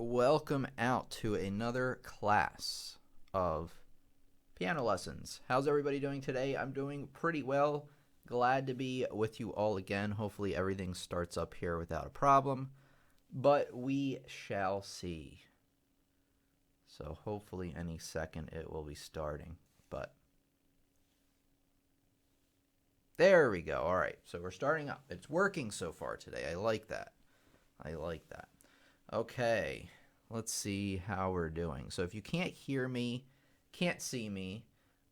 welcome out to another class of piano lessons. How's everybody doing today? I'm doing pretty well. Glad to be with you all again. Hopefully everything starts up here without a problem, but we shall see. So hopefully any second it will be starting, but there we go. All right, so we're starting up. It's working so far today. I like that. Okay, let's see how we're doing. So if you can't hear me, can't see me,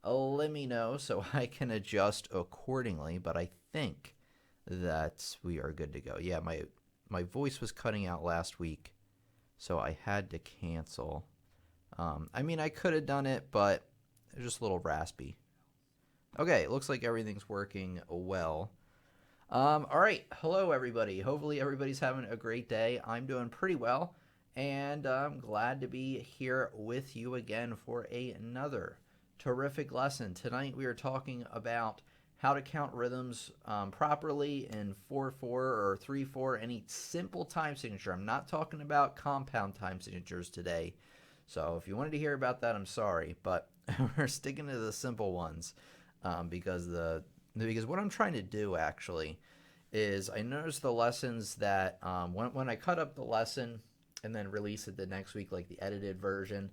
let me know so I can adjust accordingly, but I think that we are good to go. Yeah, my voice was cutting out last week, so I had to cancel. I could have done it, but it was just a little raspy. Okay, it looks like everything's working well. All right, hello everybody. Hopefully everybody's having a great day. I'm doing pretty well, and I'm glad to be here with you again for another terrific lesson. Tonight we are talking about how to count rhythms properly in 4/4 or 3/4, any simple time signature. I'm not talking about compound time signatures today. So if you wanted to hear about that, I'm sorry, but we're sticking to the simple ones because what I'm trying to do actually is I noticed the lessons that when I cut up the lesson and then release it the next week, like the edited version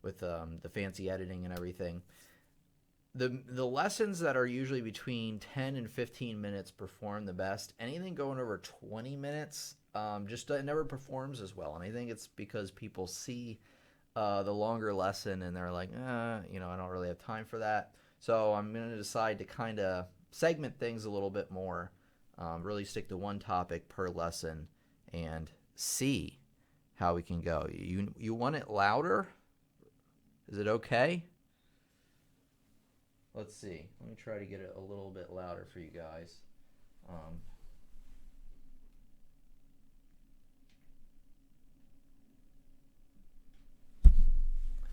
with the fancy editing and everything, the lessons that are usually between 10 and 15 minutes perform the best. Anything going over 20 minutes it never performs as well, and I think it's because people see the longer lesson and they're like, I don't really have time for that. So I'm going to decide to kind of segment things a little bit more, really stick to one topic per lesson and see how we can go. You want it louder? Is it okay? Let's see. Let me try to get it a little bit louder for you guys.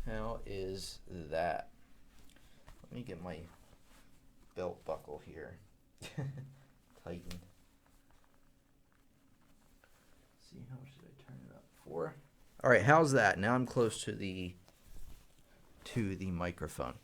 How is that? Let me get my belt buckle here. Tighten. See, how much did I turn it up for? All right, how's that? Now I'm close to the microphone.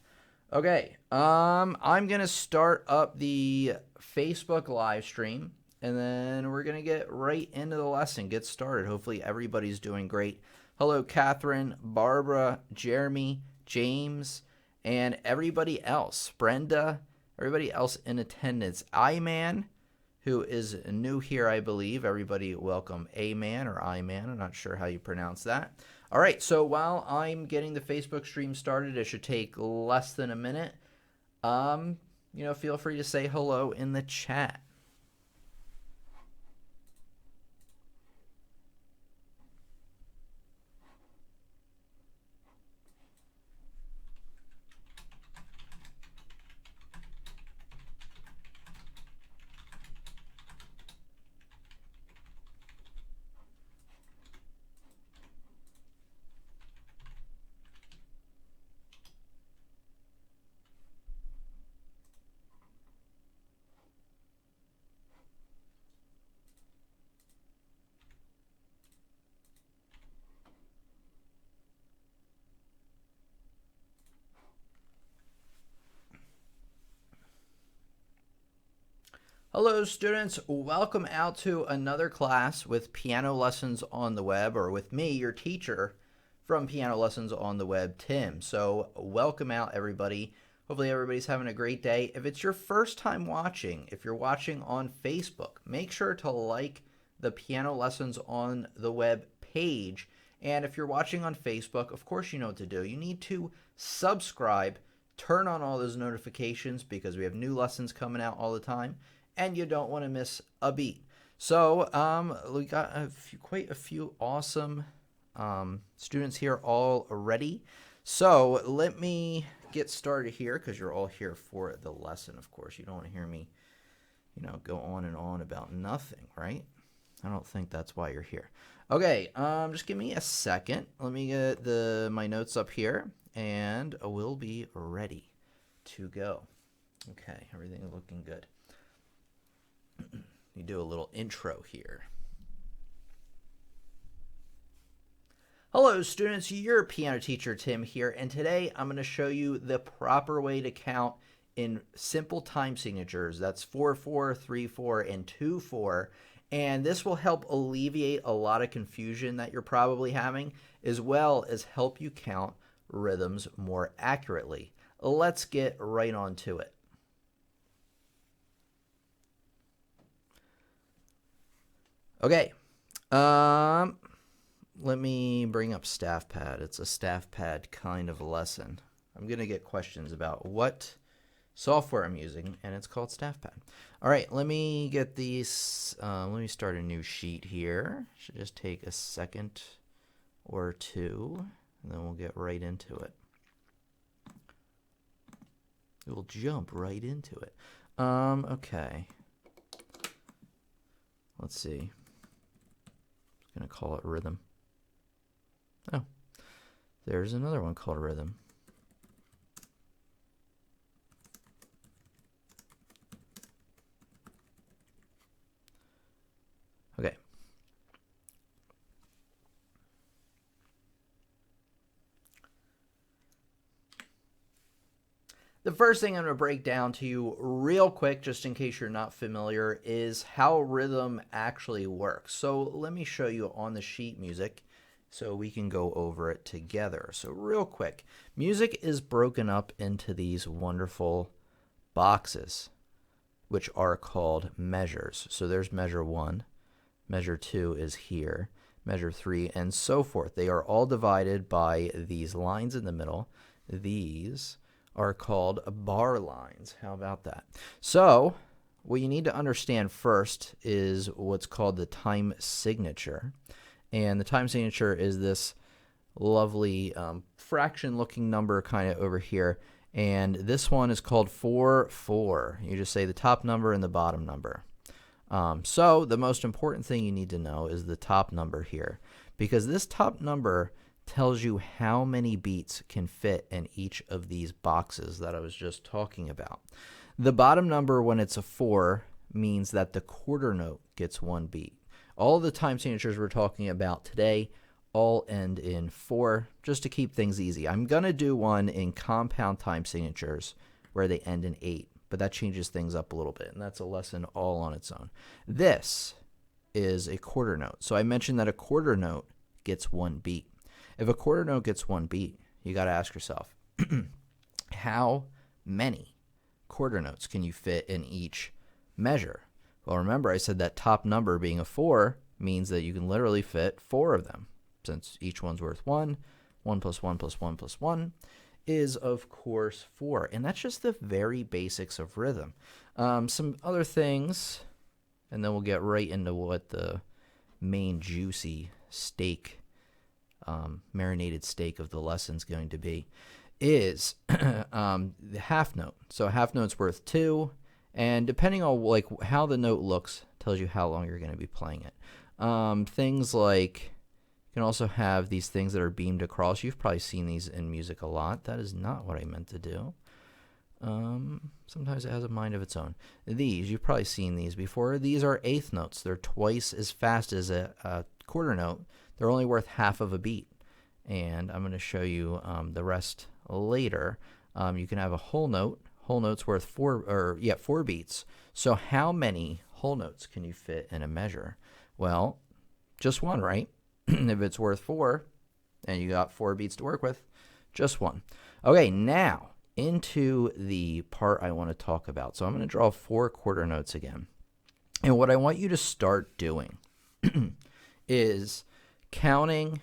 Okay, I'm gonna start up the Facebook live stream, and then we're gonna get right into the lesson. Get started. Hopefully everybody's doing great. Hello, Catherine, Barbara, Jeremy, James, and everybody else. Brenda, everybody else in attendance. I-Man, who is new here, I believe. Everybody welcome A-Man or I-Man. I'm not sure how you pronounce that. All right, so while I'm getting the Facebook stream started, it should take less than a minute. Feel free to say hello in the chat. Hello students, welcome out to another class with Piano Lessons on the Web, or with me, your teacher from Piano Lessons on the Web, Tim. So welcome out everybody. Hopefully everybody's having a great day. If it's your first time watching, if you're watching on Facebook, make sure to like the Piano Lessons on the Web page. And if you're watching on Facebook, of course you know what to do. You need to subscribe, turn on all those notifications because we have new lessons coming out all the time, and you don't want to miss a beat. So we got quite a few awesome students here already. So let me get started here because you're all here for the lesson, of course. You don't want to hear me, go on and on about nothing, right? I don't think that's why you're here. Okay, just give me a second. Let me get my notes up here, and we'll be ready to go. Okay, everything looking good. You do a little intro here. Hello students, your piano teacher Tim here, and today I'm going to show you the proper way to count in simple time signatures. That's 4/4, 3/4, and 2/4, and this will help alleviate a lot of confusion that you're probably having, as well as help you count rhythms more accurately. Let's get right on to it. Okay, let me bring up Staff Pad. It's a Staff Pad kind of lesson. I'm going to get questions about what software I'm using, and it's called Staff Pad. All right, let me get these. Let me start a new sheet here. Should just take a second or two, and then we'll get right into it. We'll jump right into it. Okay. Let's see. I'm going to call it rhythm. Oh, there's another one called rhythm. Okay. The first thing I'm going to break down to you real quick, just in case you're not familiar, is how rhythm actually works. So let me show you on the sheet music so we can go over it together. So real quick, music is broken up into these wonderful boxes, which are called measures. So there's measure 1, measure 2 is here, measure 3, and so forth. They are all divided by these lines in the middle. These are called bar lines. How about that? So what you need to understand first is what's called the time signature. And the time signature is this lovely fraction looking number kind of over here. And this one is called 4/4. You just say the top number and the bottom number. So the most important thing you need to know is the top number here, because this top number tells you how many beats can fit in each of these boxes that I was just talking about. The bottom number, when it's a 4, means that the quarter note gets 1 beat. All the time signatures we're talking about today all end in 4, just to keep things easy. I'm going to do one in compound time signatures where they end in 8, but that changes things up a little bit, and that's a lesson all on its own. This is a quarter note. So I mentioned that a quarter note gets 1 beat. If a quarter note gets 1 beat, you got to ask yourself, how many quarter notes can you fit in each measure? Well, remember I said that top number being a 4 means that you can literally fit 4 of them, since each one's worth 1. 1 plus 1 plus 1 plus 1 is, of course, 4. And that's just the very basics of rhythm. Some other things, and then we'll get right into what the main juicy steak marinated steak of the lesson's going to be, is the half note. So a half note's worth 2, and depending on how the note looks tells you how long you're going to be playing it. Things like, you can also have these things that are beamed across. You've probably seen these in music a lot. That is not what I meant to do. Sometimes it has a mind of its own. These, you've probably seen these before. These are eighth notes. They're twice as fast as a quarter note. They're only worth half of a beat, and I'm going to show you the rest later. You can have a whole note. Whole note's worth 4 beats. So how many whole notes can you fit in a measure? Well, just one, right? If it's worth 4 and you got 4 beats to work with, just one. Okay, now into the part I want to talk about. So I'm going to draw 4 quarter notes again. And what I want you to start doing is counting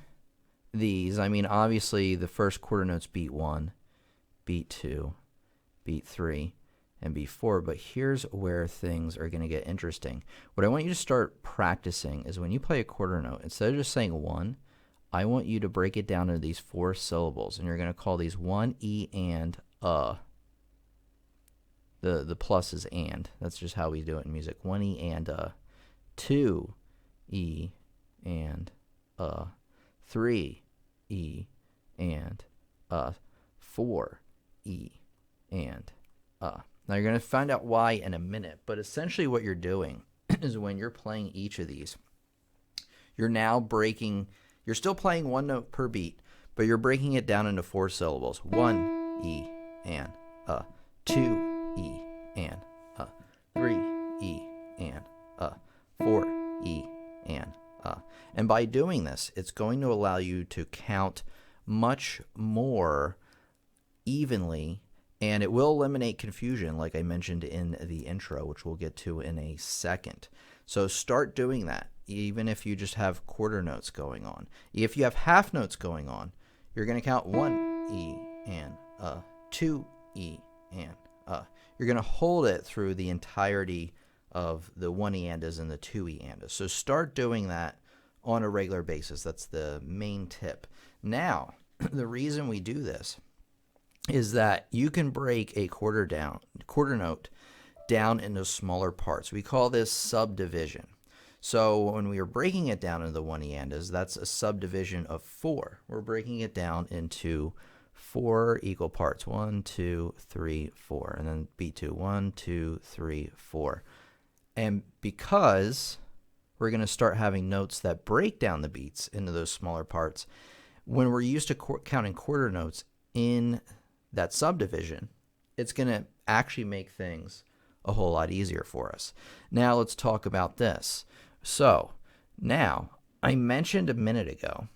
these. I mean, obviously the first quarter notes beat 1, beat 2, beat 3, and beat 4, but here's where things are going to get interesting. What I want you to start practicing is when you play a quarter note, instead of just saying 1, I want you to break it down into these 4 syllables, and you're going to call these 1, E, and, The plus is and. That's just how we do it in music. 1 E and 2 E and 3 E and 4 E and Now you're going to find out why in a minute, but essentially what you're doing is when you're playing each of these, you're now breaking, You're still playing one note per beat, but you're breaking it down into 4 syllables. 1 E and 2 E and 3 E and 4 E and and by doing this, it's going to allow you to count much more evenly, and it will eliminate confusion, like I mentioned in the intro, which we'll get to in a second. So start doing that, even if you just have quarter notes going on. If you have half notes going on, you're going to count 1 E and 2 E and you're going to hold it through the entirety of the 1 E andas and the 2 E andas. So start doing that on a regular basis. That's the main tip. Now, the reason we do this is that you can break a quarter note down into smaller parts. We call this subdivision. So when we are breaking it down into the 1 E andas, that's a subdivision of 4. We're breaking it down into 4 equal parts. 1, 2, 3, 4. And then beat 2. 1, 2, 3, 4. And because we're going to start having notes that break down the beats into those smaller parts, when we're used to counting quarter notes in that subdivision, it's going to actually make things a whole lot easier for us. Now let's talk about this. So now, I mentioned a minute ago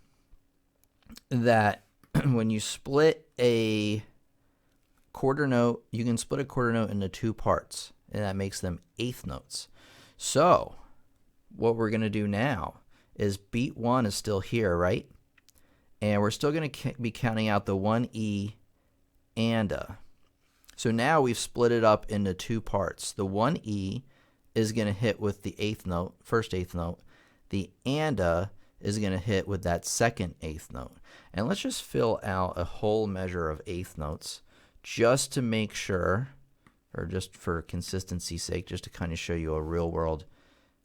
that when you split a quarter note, you can split a quarter note into 2 parts, and that makes them eighth notes. So what we're going to do now is beat 1 is still here, right? And we're still going to be counting out the 1 E and So now we've split it up into 2 parts. The 1 E is going to hit with the eighth note, first eighth note. The anda is going to hit with that second eighth note. And let's just fill out a whole measure of eighth notes just to make sure, or just for consistency's sake, just to kind of show you a real world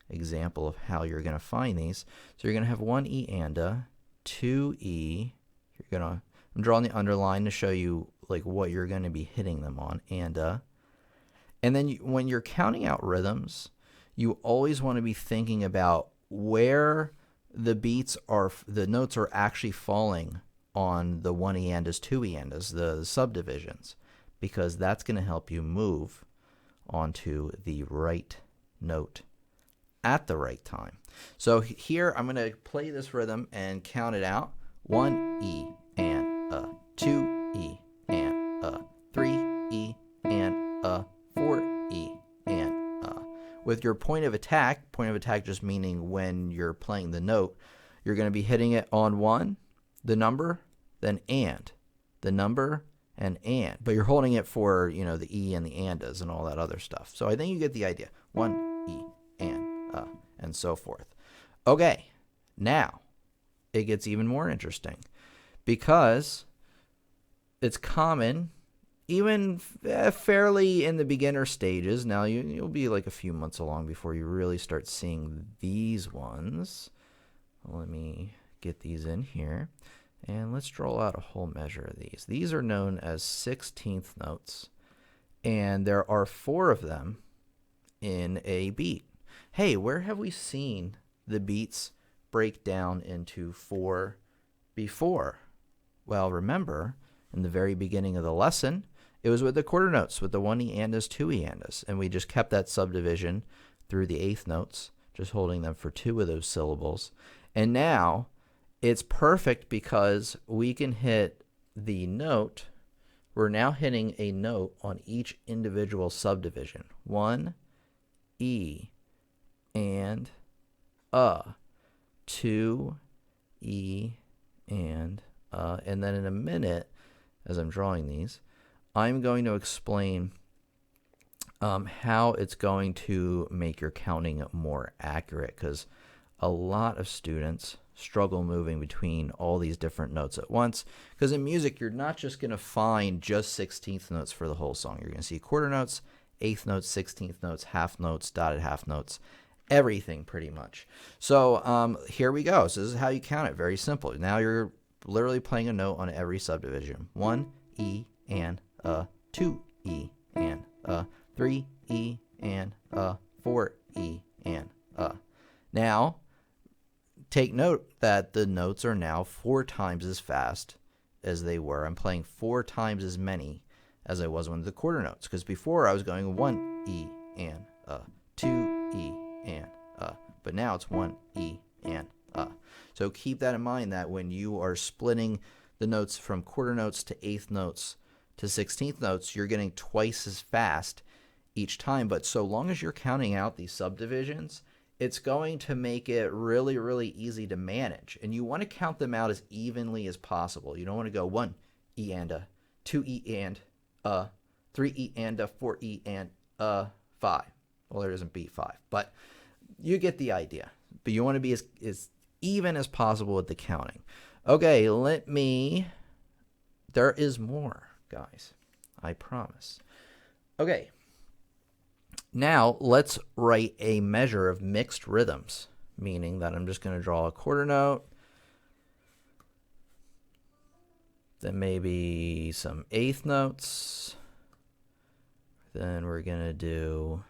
example of how you're going to find these. So you're going to have 1 E anda, 2 E. I'm drawing the underline to show you like what you're going to be hitting them on, anda. And then when you're counting out rhythms, you always want to be thinking about where the beats are, the notes are actually falling on the 1 E andas, 2 E andas, the subdivisions, because that's going to help you move onto the right note at the right time. So here I'm going to play this rhythm and count it out. 1 E and 2 E and 3 E and 4 E and with your point of attack just meaning when you're playing the note, you're going to be hitting it on 1, the number, then and, the number, and, but you're holding it for, the E and the andas and all that other stuff. So I think you get the idea. 1 E and so forth. Okay, now it gets even more interesting because it's common, even fairly in the beginner stages. Now you'll be like a few months along before you really start seeing these ones. Let me get these in here, and let's draw out a whole measure of these. These are known as 16th notes, and there are 4 of them in a beat. Hey, where have we seen the beats break down into 4 before? Well, remember, in the very beginning of the lesson, it was with the quarter notes, with the 1 E andas, 2 E andas, and we just kept that subdivision through the eighth notes, just holding them for 2 of those syllables. And now it's perfect because we can hit the note. We're now hitting a note on each individual subdivision. 1 E and 2 E and then in a minute, as I'm drawing these, I'm going to explain how it's going to make your counting more accurate, because a lot of students struggle moving between all these different notes at once, because in music you're not just going to find just 16th notes for the whole song. You're going to see quarter notes, eighth notes, 16th notes, half notes, dotted half notes, everything pretty much. So here we go. So this is how you count it. Very simple. Now you're literally playing a note on every subdivision. 1 E and 2 E and 3 E and 4 E and Now take note that the notes are now 4 times as fast as they were. I'm playing 4 times as many as I was with the quarter notes, because before I was going 1 E and 2 E and but now it's 1 E and So keep that in mind, that when you are splitting the notes from quarter notes to eighth notes to 16th notes, you're getting twice as fast each time. But so long as you're counting out these subdivisions, it's going to make it really, really easy to manage. And you want to count them out as evenly as possible. You don't want to go 1 E and 2 E and 3 E and 4 E and 5. Well, there isn't B5, but you get the idea. But you want to be as even as possible with the counting. Okay, there is more, guys. I promise. Okay. Now, let's write a measure of mixed rhythms, meaning that I'm just going to draw a quarter note, then maybe some eighth notes, then we're going to do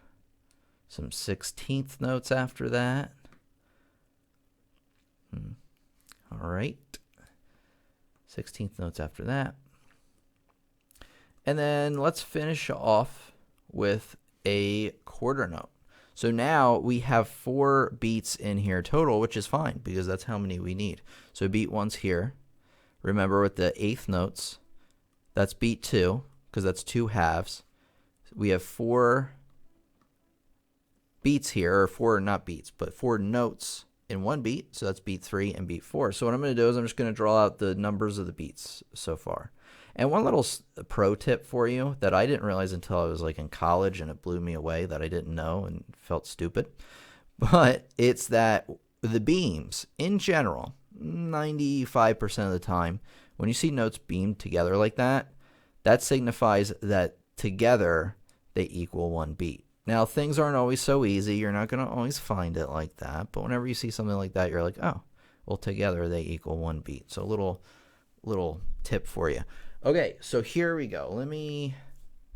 some 16th notes after that. All right. 16th notes after that. And then let's finish off with a quarter note. So now we have 4 beats in here total, which is fine because that's how many we need. So beat 1's here. Remember, with the eighth notes, that's beat 2 because that's 2 halves. We have 4 beats here, or 4, not beats, but 4 notes in 1 beat. So that's beat 3 and beat 4. So what I'm going to do is I'm just going to draw out the numbers of the beats so far. And one little pro tip for you that I didn't realize until I was like in college, and it blew me away that I didn't know and felt stupid. But it's that the beams in general, 95% of the time, when you see notes beamed together like that, that signifies that together they equal 1 beat. Now, things aren't always so easy. You're not going to always find it like that. But whenever you see something like that, you're like, oh, well, together they equal 1 beat. So a little tip for you. Okay, so here we go. Let me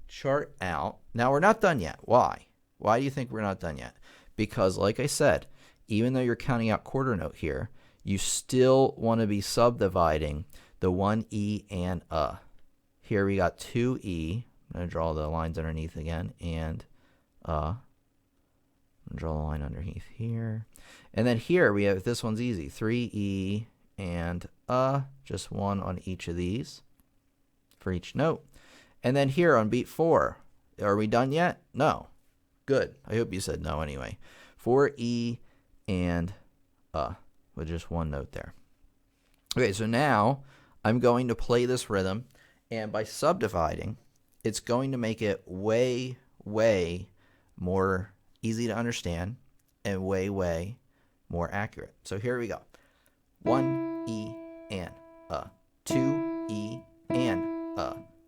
chart out. Now, we're not done yet. Why? Why do you think we're not done yet? Because, like I said, even though you're counting out quarter note here, you still want to be subdividing the 1 E and Here we got 2 E. I'm going to draw the lines underneath again. And draw a line underneath here. And then here we have, this one's easy. 3 E and just 1 on each of these for each note. And then here on beat 4, are we done yet? No. Good. I hope you said no anyway. 4 E and with just 1 note there. Okay, so now I'm going to play this rhythm, and by subdividing, it's going to make it way, way more easy to understand and way, way more accurate. So here we go. 1 E and 2 E and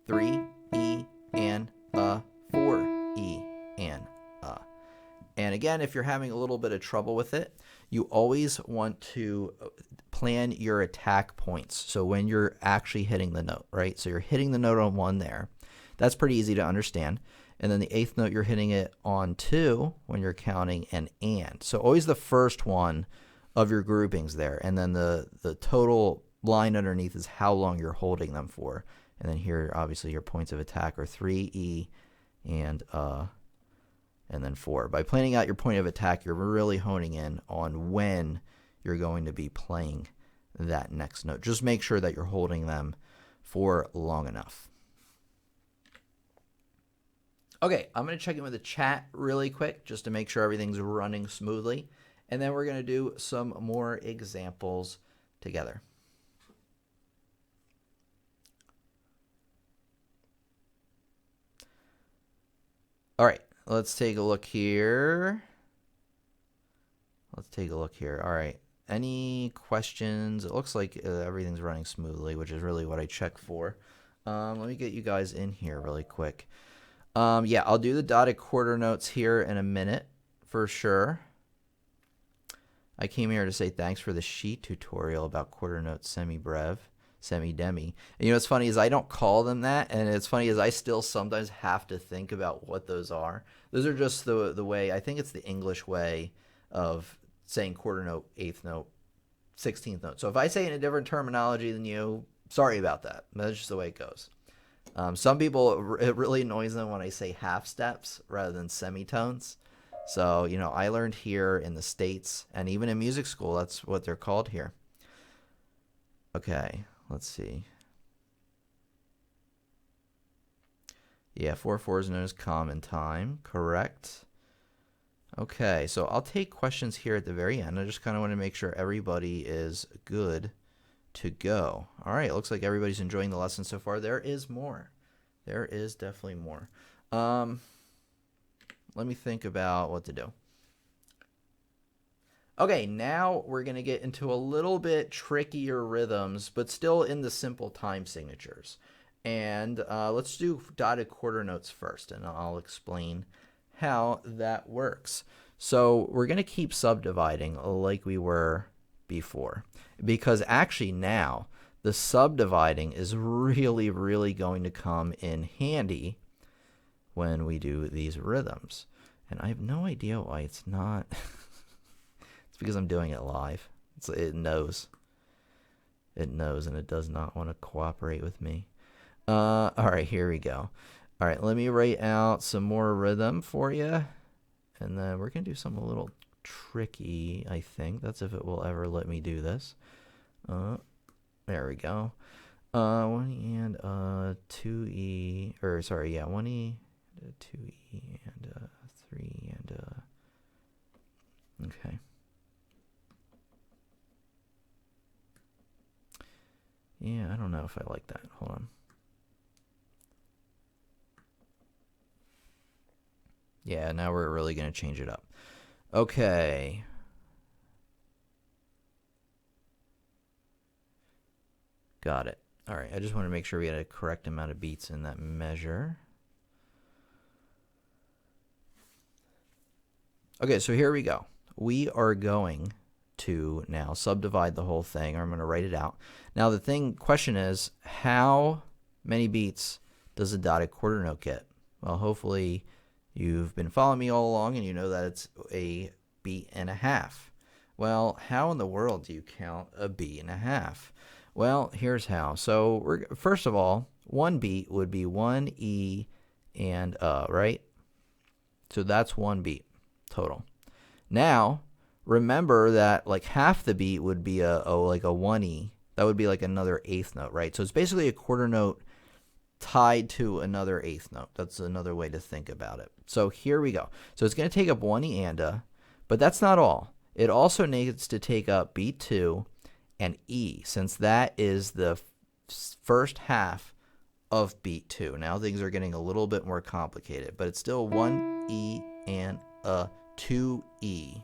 3 E and 4 E and And again, if you're having a little bit of trouble with it, you always want to plan your attack points. So when you're actually hitting the note, right? So you're hitting the note on 1 there. That's pretty easy to understand. And then the 8th note, you're hitting it on 2 when you're counting an and. So always the first one of your groupings there. And then the total line underneath is how long you're holding them for. And then here, obviously, your points of attack are 3 E and then 4. By planning out your point of attack, you're really honing in on when you're going to be playing that next note. Just make sure that you're holding them for long enough. Okay, I'm going to check in with the chat really quick just to make sure everything's running smoothly. And then we're going to do some more examples together. All right, let's take a look here. All right, any questions? It looks like everything's running smoothly, which is really what I check for. Let me get you guys in here really quick. Yeah, I'll do the dotted quarter notes here in a minute for sure. I came here to say thanks for the sheet tutorial about quarter notes, semi-brev, semi-demi. And you know what's funny is I don't call them that, and it's funny is I still sometimes have to think about what those are. Those are just the way, I think it's the English way of saying quarter note, eighth note, 16th note. So if I say it in a different terminology than you, sorry about that. That's just the way it goes. Some people, it really annoys them when I say half steps rather than semitones. So, I learned here in the States and even in music school, that's what they're called here. Okay, let's see. Yeah, 4/4 is known as common time. Correct. Okay, so I'll take questions here at the very end. I just kind of want to make sure everybody is good to go. All right, it looks like everybody's enjoying the lesson so far. There is more. There is definitely more. Let me think about what to do. Okay, now we're going to get into a little bit trickier rhythms, but still in the simple time signatures. And let's do dotted quarter notes first, and I'll explain how that works. So we're going to keep subdividing like we were before, because actually now the subdividing is really, really going to come in handy when we do these rhythms. And I have no idea why it's not. It's because I'm doing it live. It knows. It knows, and it does not want to cooperate with me. All right, here we go. All right, let me write out some more rhythm for you. And then we're going to do something a little tricky, I think. That's if it will ever let me do this. There we go. 1E and 2E, or sorry, yeah, 1E, 2E, and 3, and okay. Yeah, I don't know if I like that. Hold on. Yeah, now we're really going to change it up. Okay. Got it. All right, I just want to make sure we had a correct amount of beats in that measure. Okay, so here we go. We are going to now subdivide the whole thing, or I'm going to write it out. Now the question is, how many beats does a dotted quarter note get? Well, hopefully you've been following me all along and you know that it's a beat and a half. Well, how in the world do you count a beat and a half? Well, here's how. So first of all, one beat would be 1E and right? So that's one beat total. Now, remember that like half the beat would be like a 1E. That would be like another eighth note, right? So it's basically a quarter note tied to another eighth note. That's another way to think about it. So here we go. So it's going to take up 1E and a, but that's not all. It also needs to take up beat 2 and E, since that is the first half of beat 2. Now things are getting a little bit more complicated, but it's still 1E and a 2E,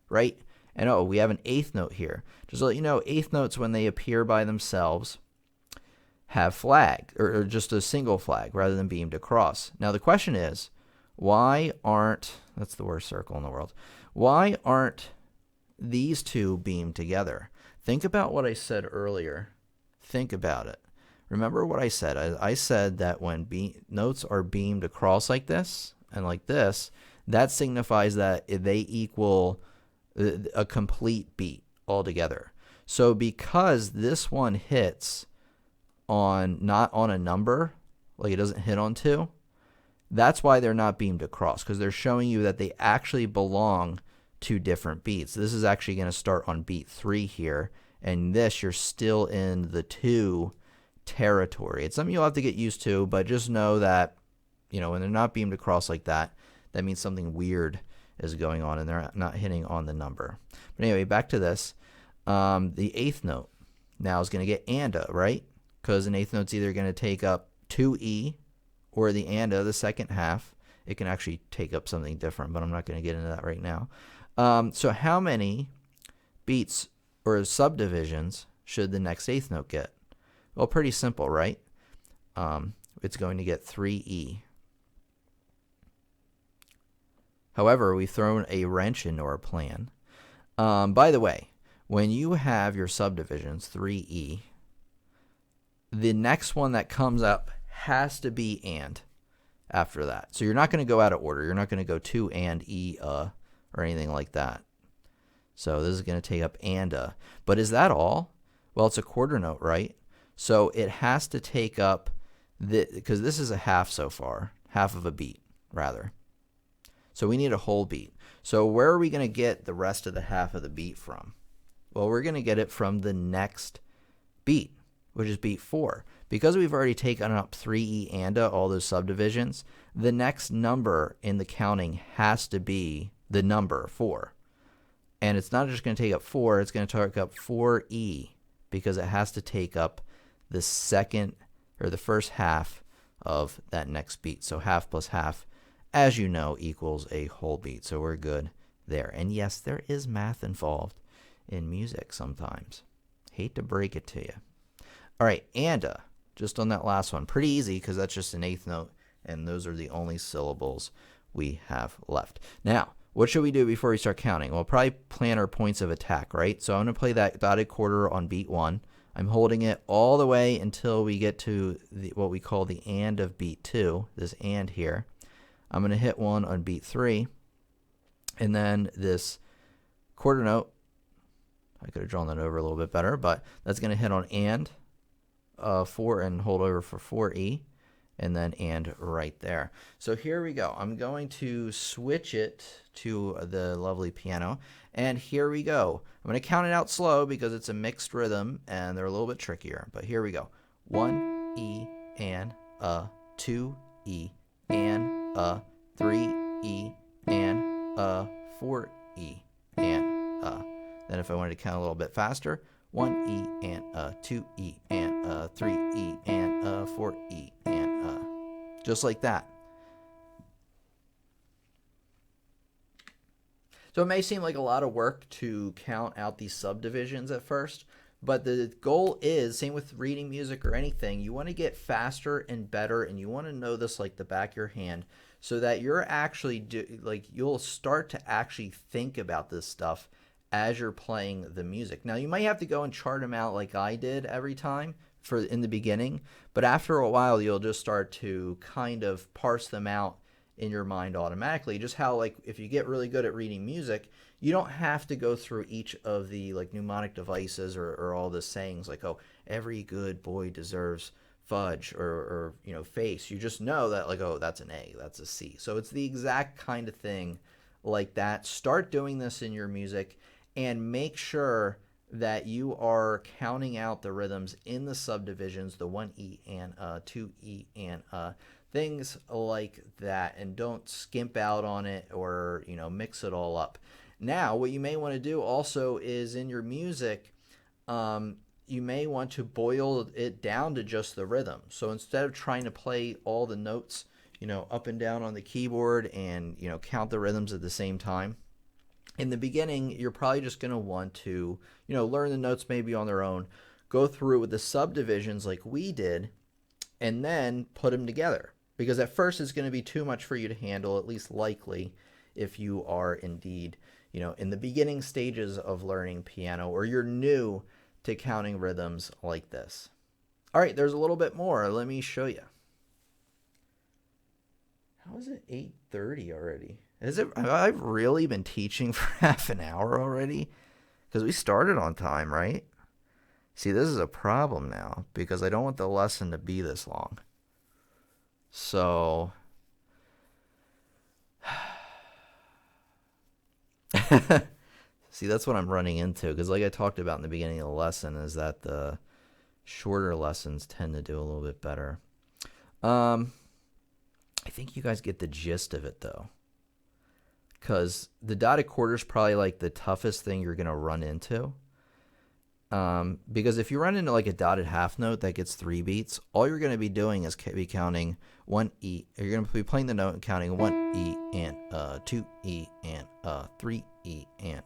right? And we have an eighth note here. Just to let you know, eighth notes, when they appear by themselves, have flag, or just a single flag rather than beamed across. Now the question is, why aren't, that's the worst circle in the world, why aren't these two beamed together? Think about what I said earlier. Think about it. Remember what I said. I said that when notes are beamed across like this and like this, that signifies that they equal a complete beat altogether. So because this one hits not on a number, like it doesn't hit on 2, that's why they're not beamed across, because they're showing you that they actually belong to different beats. This is actually going to start on beat 3 here, and this you're still in the 2 territory. It's something you'll have to get used to, but just know that, when they're not beamed across like that, that means something weird is going on and they're not hitting on the number. But anyway, back to this. The eighth note now is going to get ANDA, right? Because an eighth note's either going to take up 2E or the ANDA, the second half. It can actually take up something different, but I'm not going to get into that right now. So how many beats or subdivisions should the next eighth note get? Well, pretty simple, right? It's going to get 3E. However, we've thrown a wrench into our plan. By the way, when you have your subdivisions, 3E, the next one that comes up has to be AND after that. So you're not going to go out of order. You're not going to go 2 and E or anything like that. So this is going to take up and a. But is that all? Well, it's a quarter note, right? So it has to take up, because this is a half so far, half of a beat, rather. So we need a whole beat. So where are we going to get the rest of the half of the beat from? Well, we're going to get it from the next beat, which is beat 4. Because we've already taken up 3E and A, all those subdivisions, the next number in the counting has to be the number 4. And it's not just going to take up 4, it's going to take up 4E, because it has to take up the second or the first half of that next beat. So half plus half, as you know, equals a whole beat. So we're good there. And yes, there is math involved in music sometimes. Hate to break it to you. All right, and a, just on that last one. Pretty easy because that's just an eighth note, and those are the only syllables we have left. Now, what should we do before we start counting? We'll probably plan our points of attack, right? So I'm going to play that dotted quarter on beat 1. I'm holding it all the way until we get to what we call the and of beat 2, this and here. I'm going to hit 1 on beat 3, and then this quarter note, I could have drawn that over a little bit better, but that's going to hit on and 4 and hold over for 4E, and then and right there. So here we go. I'm going to switch it to the lovely piano, and here we go. I'm going to count it out slow because it's a mixed rhythm and they're a little bit trickier, but here we go. 1 E and 2 E and 3 E and 4 E and Then if I wanted to count a little bit faster, 1 E and 2 E and 3 E and 4 E and just like that. So it may seem like a lot of work to count out these subdivisions at first, but the goal is, same with reading music or anything, you want to get faster and better, and you want to know this like the back of your hand, so that you're actually you'll start to actually think about this stuff as you're playing the music. Now you might have to go and chart them out like I did every time in the beginning, but after a while you'll just start to kind of parse them out in your mind automatically. Just how, like, if you get really good at reading music, you don't have to go through each of the like mnemonic devices or all the sayings like, oh, every good boy deserves fudge or face. You just know that, like, oh, that's an A, that's a C. So it's the exact kind of thing like that. Start doing this in your music and make sure that you are counting out the rhythms in the subdivisions, the 1E and 2E and things like that, and don't skimp out on it or mix it all up. Now what you may want to do also is in your music, you may want to boil it down to just the rhythm. So instead of trying to play all the notes up and down on the keyboard and count the rhythms at the same time, in the beginning you're probably just going to want to learn the notes maybe on their own, go through with the subdivisions like we did, and then put them together. Because at first it's going to be too much for you to handle, at least likely, if you are indeed, in the beginning stages of learning piano, or you're new to counting rhythms like this. All right, there's a little bit more. Let me show you. How is it 8:30 already? I've really been teaching for half an hour already? Because we started on time, right? See, this is a problem now because I don't want the lesson to be this long. So, see, that's what I'm running into, because like I talked about in the beginning of the lesson, is that the shorter lessons tend to do a little bit better. I think you guys get the gist of it, though, because the dotted quarter is probably like the toughest thing you're going to run into. Because if you run into like a dotted half note that gets 3 beats, all you're going to be doing is be counting 1 E. You're going to be playing the note and counting 1 E and 2 E and 3 E and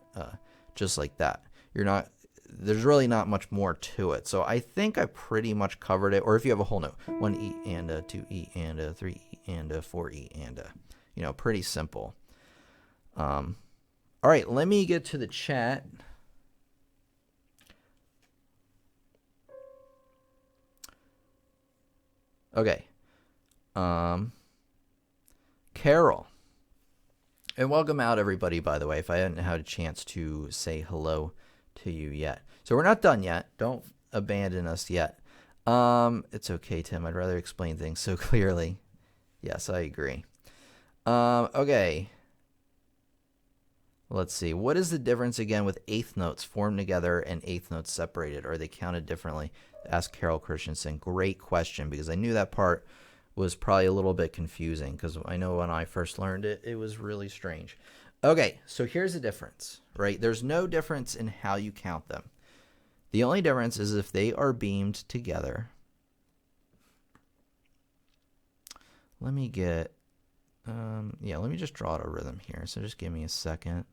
just like that. There's really not much more to it. So I think I pretty much covered it. Or if you have a whole note, 1 E and 2 E and 3 E and 4 E and pretty simple. All right, let me get to the chat. Okay. Carol And welcome out, everybody, by the way, if I hadn't had a chance to say hello to you yet. So we're not done yet. Don't abandon us yet. It's okay, Tim. I'd rather explain things so clearly. Yes, I agree. Okay. Let's see. What is the difference, again, with eighth notes formed together and eighth notes separated? Are they counted differently? Ask Carol Christensen. Great question, because I knew that part was probably a little bit confusing, because I know when I first learned it, it was really strange. Okay, so here's the difference, right? There's no difference in how you count them. The only difference is if they are beamed together. Let me get, let me just draw out a rhythm here. So just give me a second.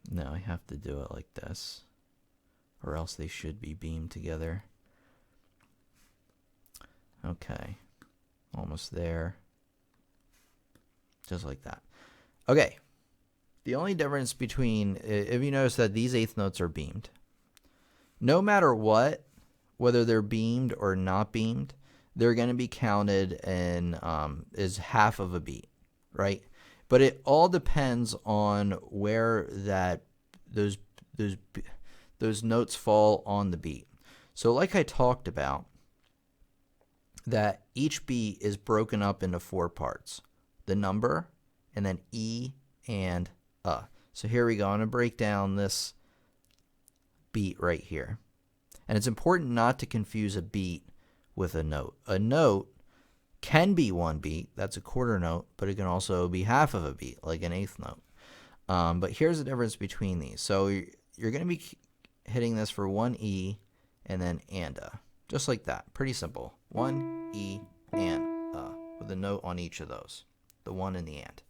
No, I have to do it like this, or else they should be beamed together. Okay, almost there. Just like that. Okay, the only difference between, if you notice that these eighth notes are beamed, no matter what, whether they're beamed or not beamed, they're going to be counted in as half of a beat, right? But it all depends on where those notes fall on the beat. So like I talked about, that each beat is broken up into 4 parts. The number, and then E and So here we go. I'm going to break down this beat right here. And it's important not to confuse a beat with a note. A note can be one beat, that's a quarter note, but it can also be half of a beat, like an eighth note. But here's the difference between these. So you're going to be hitting this for 1 E and then a. Just like that. Pretty simple. 1 E and with a note on each of those. The 1 and the and.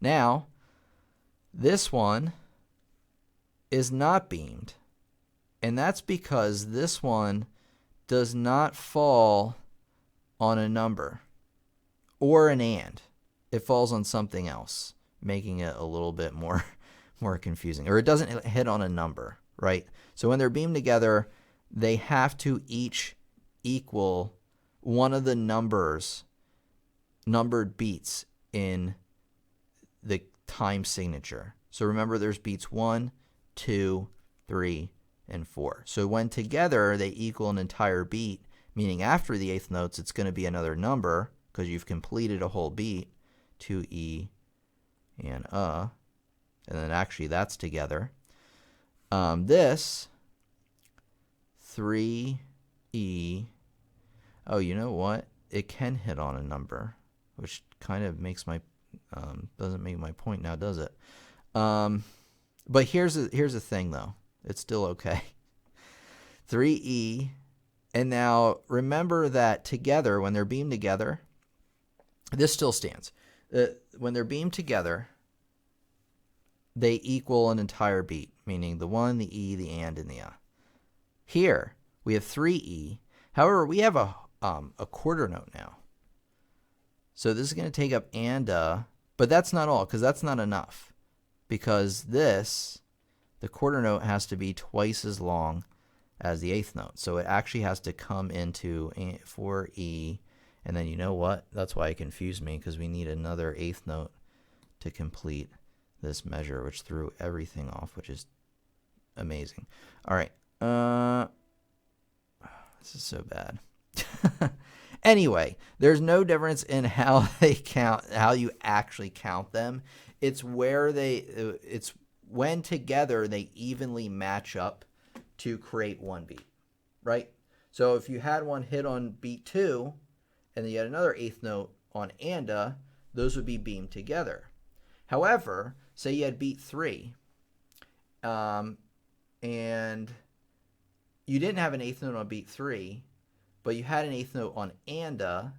Now, this one is not beamed. And that's because this one does not fall on a number or an and. It falls on something else, making it a little bit more confusing. Or it doesn't hit on a number, right? So when they're beamed together, they have to each equal one of the numbered beats in the time signature. So remember, there's beats 1, 2, 3, and 4. So when together they equal an entire beat, meaning after the eighth notes it's going to be another number because you've completed a whole beat, 2 E and then actually that's together. This 3 E. Oh, you know what? It can hit on a number, which kind of makes my doesn't make my point now, does it? But here's the thing though. It's still okay. 3E. And now remember that together, when they're beamed together, this still stands. When they're beamed together, they equal an entire beat, meaning the 1, the E, the and the Here, we have 3E. However, we have a quarter note now. So this is going to take up and but that's not all, because that's not enough. Because the quarter note has to be twice as long as the eighth note. So it actually has to come into 4E. And then you know what? That's why it confused me, because we need another eighth note to complete this measure, which threw everything off, which is amazing. All right. This is so bad. Anyway, there's no difference in how they count, how you actually count them. It's it's when together they evenly match up to create one beat, right? So if you had one hit on beat 2 and then you had another eighth note on anda, those would be beamed together. However, say you had beat 3 and you didn't have an eighth note on beat 3, but you had an eighth note on anda,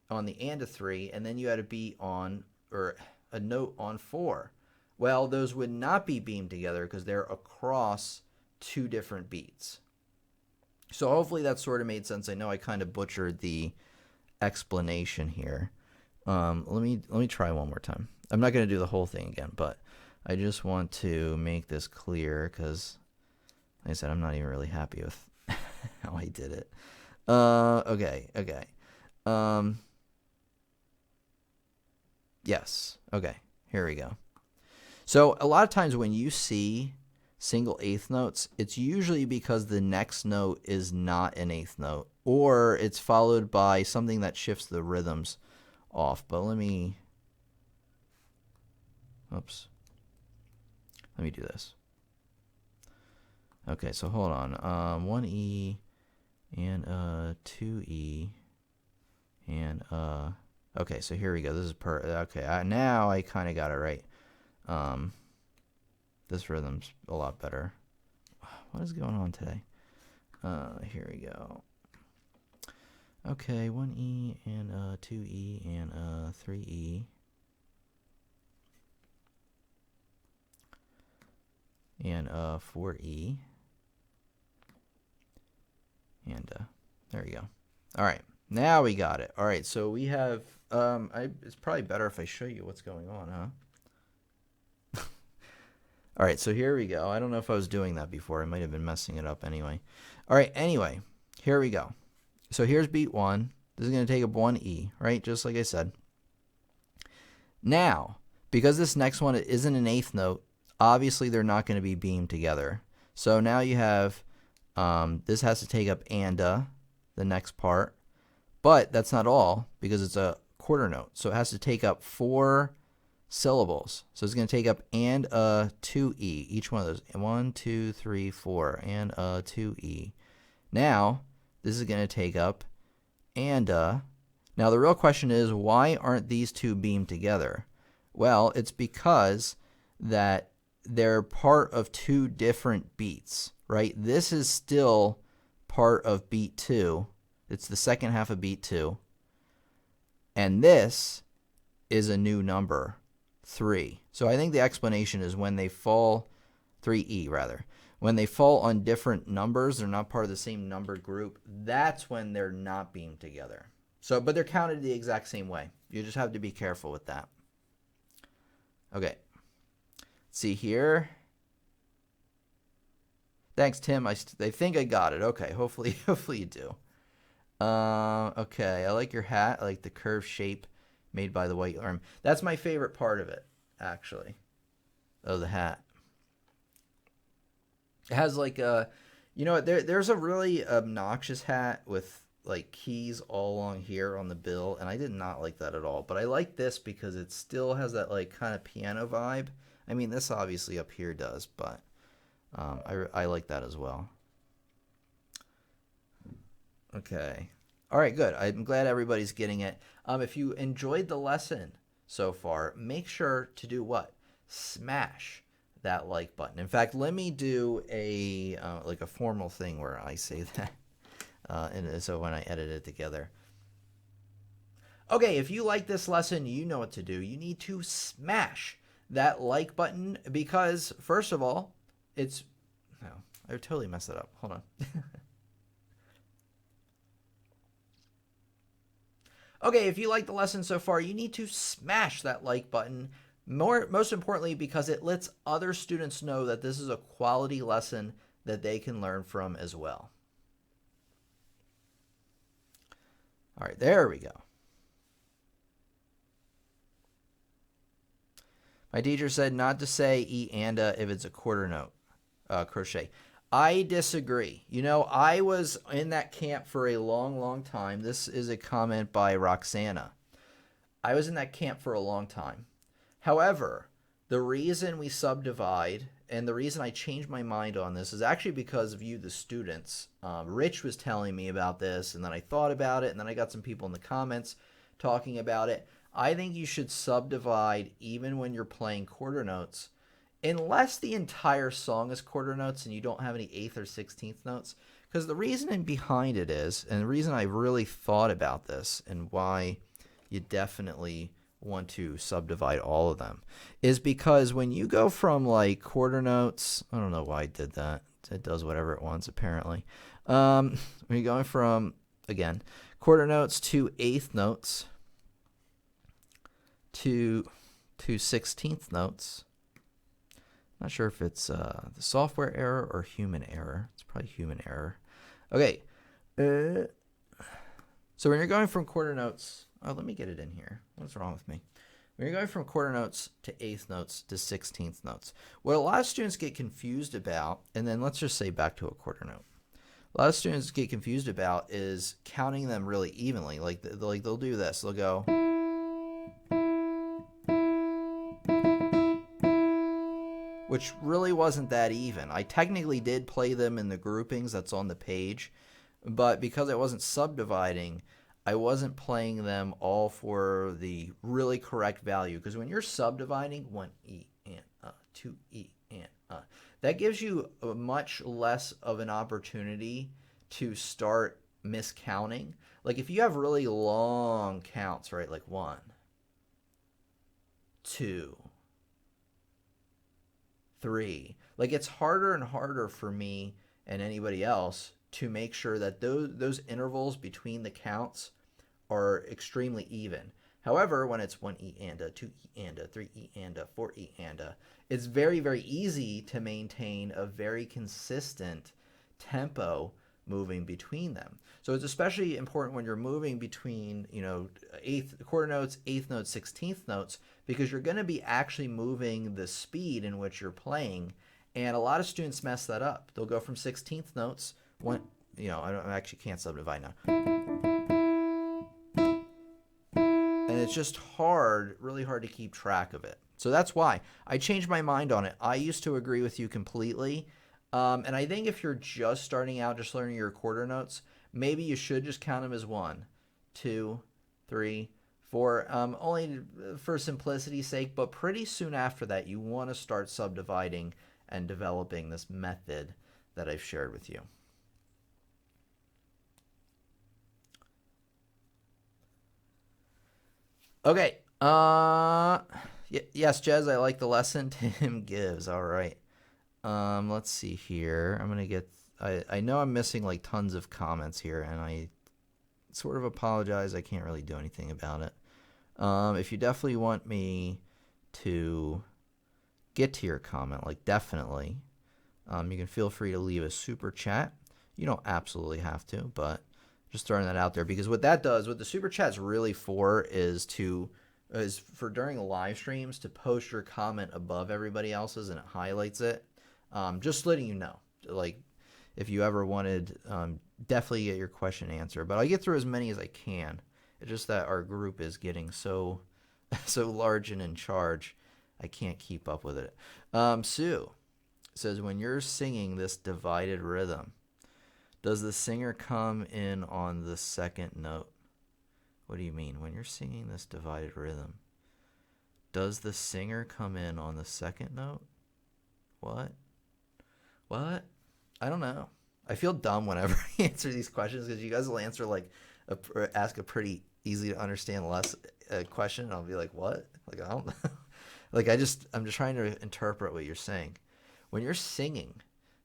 on the anda 3, and then you had a beat on, or a note on 4. Well, those would not be beamed together because they're across 2 different beats. So hopefully that sort of made sense. I know I kind of butchered the explanation here. Let me try one more time. I'm not going to do the whole thing again, but I just want to make this clear because, like I said, I'm not even really happy with how I did it. Okay. Um, yes. Okay. Here we go. So a lot of times when you see single eighth notes, it's usually because the next note is not an eighth note, or it's followed by something that shifts the rhythms off. But let me do this. Okay, so hold on. 1E and 2E and okay, so here we go. This is okay. Now I kind of got it right. This rhythm's a lot better. What is going on today? Here we go. Okay, 1E and 2E and 3E. And 4E. And there we go. All right, now we got it. All right, so we have, it's probably better if I show you what's going on, huh? All right, so here we go. I don't know if I was doing that before. I might have been messing it up anyway. All right, anyway, here we go. So here's beat 1. This is going to take up 1E, right? Just like I said. Now, because this next one isn't an eighth note, obviously they're not going to be beamed together. So now you have, this has to take up the next part. But that's not all, because it's a quarter note. So it has to take up 4 syllables. So it's going to take up 2E, each one of those. 1, 2, 3, 4, 2E. Now, this is going to take up Now, the real question is, why aren't these two beamed together? Well, it's because that they're part of 2 different beats, right? This is still part of beat 2. It's the second half of beat 2. And this is a new number, 3. So I think the explanation is when they fall, 3E rather, when they fall on different numbers, they're not part of the same number group, that's when they're not beamed together. So, but they're counted the exact same way. You just have to be careful with that. Okay. See here. Thanks, Tim. I think I got it. Okay, hopefully you do. Okay, I like your hat. I like the curved shape made by the white arm. That's my favorite part of it, actually. Oh, the hat. It has like a, there's a really obnoxious hat with like keys all along here on the bill, and I did not like that at all. But I like this because it still has that like kind of piano vibe. I mean, this obviously up here does, but I like that as well. Okay. All right, good. I'm glad everybody's getting it. If you enjoyed the lesson so far, make sure to do what? Smash that like button. In fact, let me do a like a formal thing where I say that, and so when I edit it together. Okay, if you like this lesson, you know what to do. You need to smash that like button because, first of all, no, I totally messed it up. Hold on. Okay, if you like the lesson so far, you need to smash that like button. Most importantly, because it lets other students know that this is a quality lesson that they can learn from as well. All right, there we go. My teacher said not to say E and if it's a quarter note crochet. I disagree. I was in that camp for a long, long time. This is a comment by Roxana. I was in that camp for a long time. However, the reason we subdivide and the reason I changed my mind on this is actually because of you, the students. Rich was telling me about this, and then I thought about it, and then I got some people in the comments talking about it. I think you should subdivide even when you're playing quarter notes, unless the entire song is quarter notes and you don't have any 8th or 16th notes. Because the reason behind it is, and the reason I really thought about this and why you definitely want to subdivide all of them, is because when you go from like quarter notes, I don't know why I did that. It does whatever it wants apparently. When you're going from, again, quarter notes to 8th notes to 16th notes. Not sure if it's the software error or human error. It's probably human error. Okay. So when you're going from quarter notes, oh, let me get it in here. What's wrong with me? When you're going from quarter notes to eighth notes to 16th notes, what a lot of students get confused about, and then let's just say back to a quarter note. A lot of students get confused about is counting them really evenly. Like they'll do this. They'll go, which really wasn't that even. I technically did play them in the groupings that's on the page, but because I wasn't subdividing, I wasn't playing them all for the really correct value. Because when you're subdividing 1E and 2E and that gives you a much less of an opportunity to start miscounting. Like if you have really long counts, right? Like 1, 2, 3. Like it's harder and harder for me and anybody else to make sure that those intervals between the counts are extremely even. However, when it's 1E and 2E and 3E and 4E and it's very, very easy to maintain a very consistent tempo moving between them. So it's especially important when you're moving between, quarter notes, eighth notes, 16th notes, because you're going to be actually moving the speed in which you're playing. And a lot of students mess that up. They'll go from 16th notes, I actually can't subdivide now. And it's just really hard to keep track of it. So that's why I changed my mind on it. I used to agree with you completely. And I think if you're just starting out, just learning your quarter notes, maybe you should just count them as 1, 2, 3, 4, only for simplicity's sake. But pretty soon after that, you want to start subdividing and developing this method that I've shared with you. Okay. Yes, Jez, I like the lesson Tim gives. All right. Let's see here. I'm going to get, I know I'm missing like tons of comments here, and I sort of apologize. I can't really do anything about it. If you definitely want me to get to your comment, like definitely, you can feel free to leave a super chat. You don't absolutely have to, but just throwing that out there, because what that does, what the super chat's really for is for during live streams to post your comment above everybody else's, and it highlights it. Just letting you know, like if you ever wanted, definitely get your question answered. But I get through as many as I can. It's just that our group is getting so large and in charge, I can't keep up with it. Sue says, when you're singing this divided rhythm, does the singer come in on the second note? What do you mean? When you're singing this divided rhythm, does the singer come in on the second note? What? I don't know. I feel dumb whenever I answer these questions, because you guys will answer ask a pretty easy to understand question, and I'll be like, what? Like, I don't know. I'm just trying to interpret what you're saying. When you're singing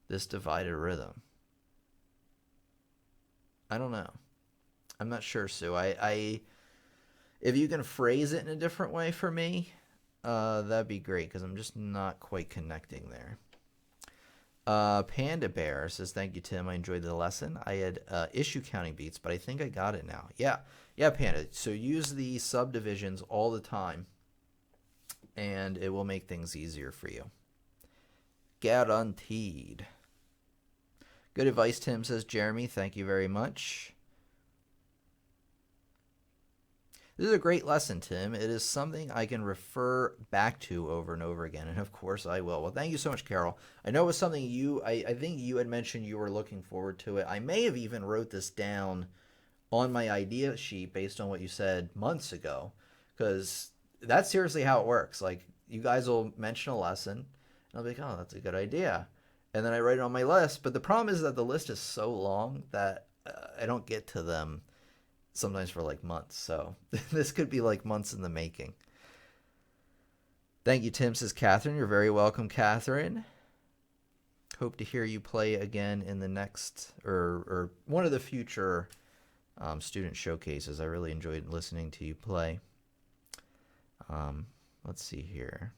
this divided rhythm, I don't know. I'm not sure, Sue. If you can phrase it in a different way for me, that'd be great, because I'm just not quite connecting there. Panda Bear says, thank you, Tim. I enjoyed the lesson. I had issue counting beats, but I think I got it now. Yeah, Panda. So use the subdivisions all the time, and it will make things easier for you. Guaranteed. Good advice, Tim, says Jeremy. Thank you very much. This is a great lesson, Tim. It is something I can refer back to over and over again, and of course I will. Well, thank you so much, Carol. I know it was something I think you had mentioned you were looking forward to it. I may have even wrote this down on my idea sheet based on what you said months ago, because that's seriously how it works. Like, you guys will mention a lesson, and I'll be like, oh, that's a good idea. And then I write it on my list, but the problem is that the list is so long that I don't get to them sometimes for like months. So this could be like months in the making. Thank you, Tim, says Catherine. You're very welcome, Catherine. Hope to hear you play again in the next or one of the future student showcases. I really enjoyed listening to you play. Let's see here.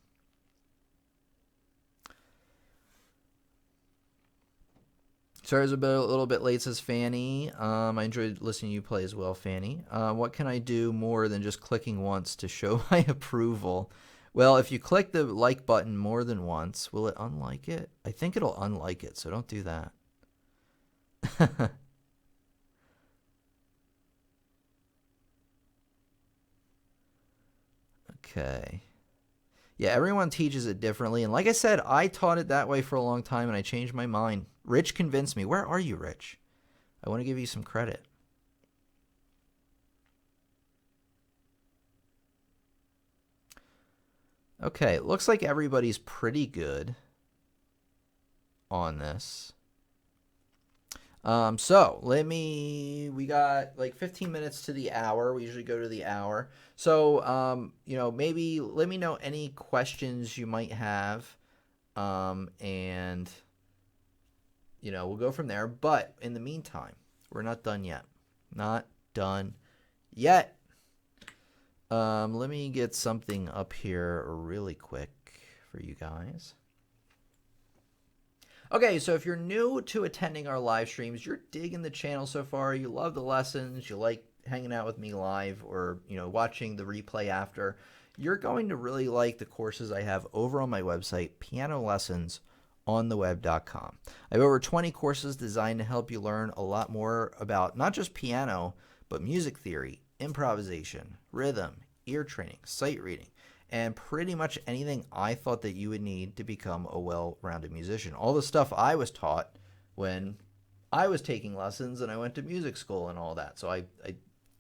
Sorry, I was a little bit late, says Fanny. I enjoyed listening to you play as well, Fanny. What can I do more than just clicking once to show my approval? Well, if you click the like button more than once, will it unlike it? I think it'll unlike it, so don't do that. Okay. Yeah, everyone teaches it differently. And like I said, I taught it that way for a long time and I changed my mind. Rich convinced me. Where are you, Rich? I want to give you some credit. Okay, it looks like everybody's pretty good on this. So we got like 15 minutes to the hour. We usually go to the hour. So, maybe let me know any questions you might have. And, we'll go from there. But in the meantime, we're not done yet. Not done yet. Let me get something up here really quick for you guys. Okay, so if you're new to attending our live streams, you're digging the channel so far, you love the lessons, you like hanging out with me live or, watching the replay after, you're going to really like the courses I have over on my website, pianolessonsontheweb.com. I have over 20 courses designed to help you learn a lot more about not just piano, but music theory, improvisation, rhythm, ear training, sight reading, and pretty much anything I thought that you would need to become a well-rounded musician. All the stuff I was taught when I was taking lessons and I went to music school and all that. So I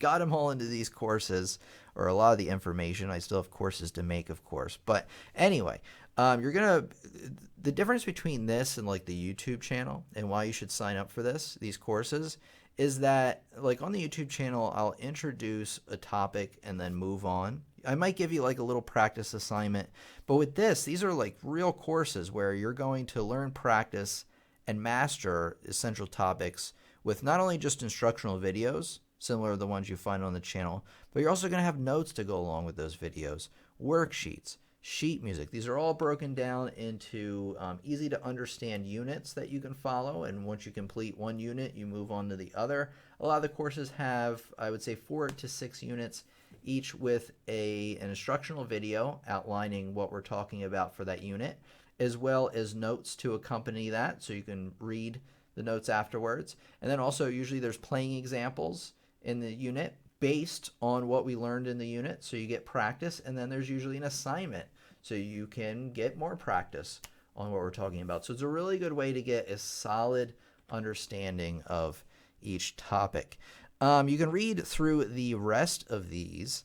got them all into these courses, or a lot of the information. I still have courses to make, of course. But anyway, the difference between this and like the YouTube channel and why you should sign up for these courses, is that like on the YouTube channel, I'll introduce a topic and then move on. I might give you like a little practice assignment, but with these are like real courses where you're going to learn, practice, and master essential topics with not only just instructional videos, similar to the ones you find on the channel, but you're also going to have notes to go along with those videos, worksheets, sheet music. These are all broken down into easy to understand units that you can follow, and once you complete one unit, you move on to the other. A lot of the courses have, I would say, 4 to 6 units, each with an instructional video outlining what we're talking about for that unit, as well as notes to accompany that, so you can read the notes afterwards. And then also usually there's playing examples in the unit based on what we learned in the unit, so you get practice. And then there's usually an assignment, so you can get more practice on what we're talking about. So it's a really good way to get a solid understanding of each topic. You can read through the rest of these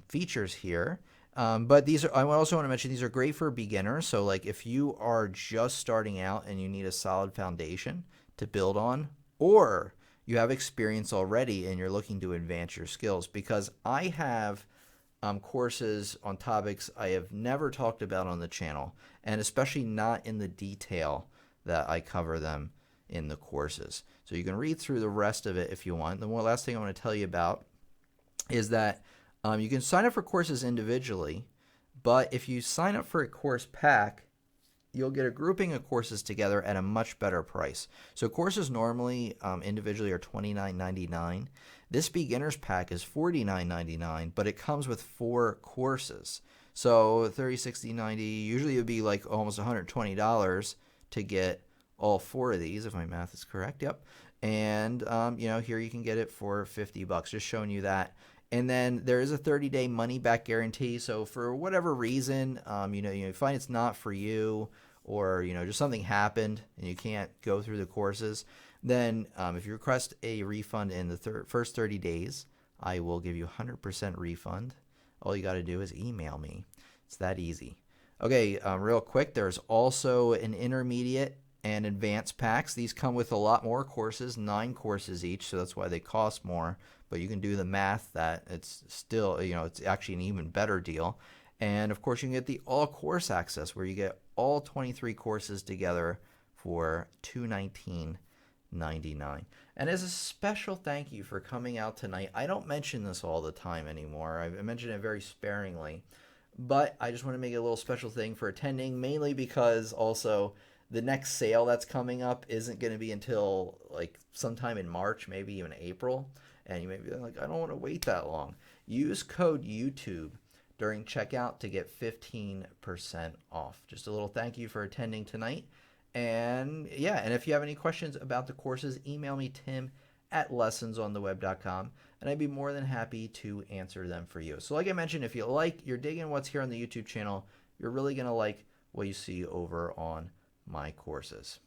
features here, but I also want to mention these are great for beginners. So like if you are just starting out and you need a solid foundation to build on, or you have experience already and you're looking to advance your skills, because I have courses on topics I have never talked about on the channel, and especially not in the detail that I cover them in the courses. So you can read through the rest of it if you want. The last thing I want to tell you about is that you can sign up for courses individually, but if you sign up for a course pack, you'll get a grouping of courses together at a much better price. So courses normally individually are $29.99. This beginner's pack is $49.99, but it comes with 4 courses. So 30, 60, 90, usually it would be like almost $120 to get all 4 of these, if my math is correct. Yep. And here you can get it for $50, just showing you that. And then there is a 30-day money-back guarantee. So for whatever reason, you find it's not for you, or just something happened and you can't go through the courses, then if you request a refund in the first 30 days, I will give you 100% refund. All you got to do is email me. It's that easy. Okay, real quick, there's also an intermediate and advanced packs. These come with a lot more courses, 9 courses each, so that's why they cost more. But you can do the math that it's still, it's actually an even better deal. And of course, you can get the all course access, where you get all 23 courses together for $219.99. And as a special thank you for coming out tonight, I don't mention this all the time anymore. I mention it very sparingly, but I just want to make a little special thing for attending, mainly because also the next sale that's coming up isn't going to be until like sometime in March, maybe even April. And you may be like, I don't want to wait that long. Use code YouTube during checkout to get 15% off. Just a little thank you for attending tonight. And yeah, and if you have any questions about the courses, email me, tim@lessonsontheweb.com, and I'd be more than happy to answer them for you. So like I mentioned, if you're digging what's here on the YouTube channel, you're really going to like what you see over on my courses.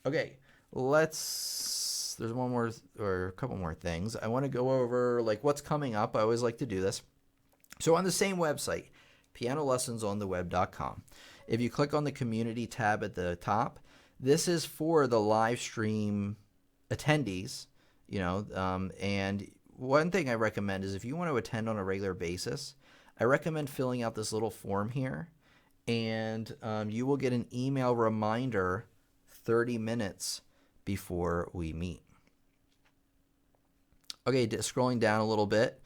Okay, there's one more or a couple more things. I want to go over like what's coming up. I always like to do this. So on the same website, pianolessonsontheweb.com, if you click on the community tab at the top, this is for the live stream attendees, and one thing I recommend is if you want to attend on a regular basis, I recommend filling out this little form here, and you will get an email reminder 30 minutes before we meet. Okay, scrolling down a little bit,